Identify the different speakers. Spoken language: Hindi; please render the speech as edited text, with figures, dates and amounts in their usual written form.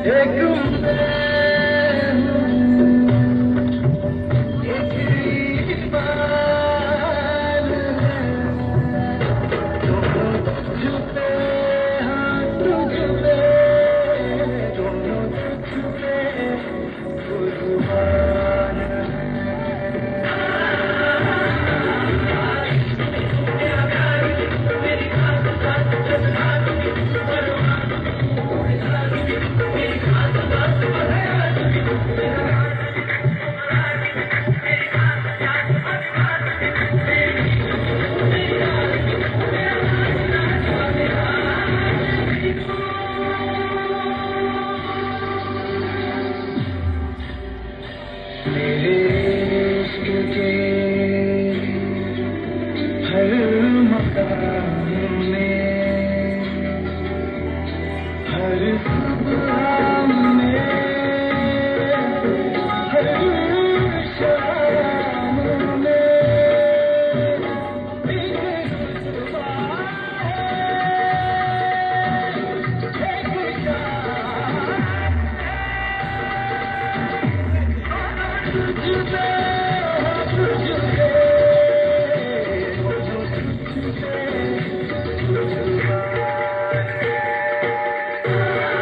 Speaker 1: एक मैं हूँ, एक ईमान है, दोनों तुझ पे, हाँ तुझ पे, दोनों तुझ पे कुर्बान है। मेरे इश्क के हर मकाम में, हर सुबह में, हर शाम में एक रुतबा है, एक शान तुझ पे, तुझ पे, दोनों तुझ पे कुर्बान है।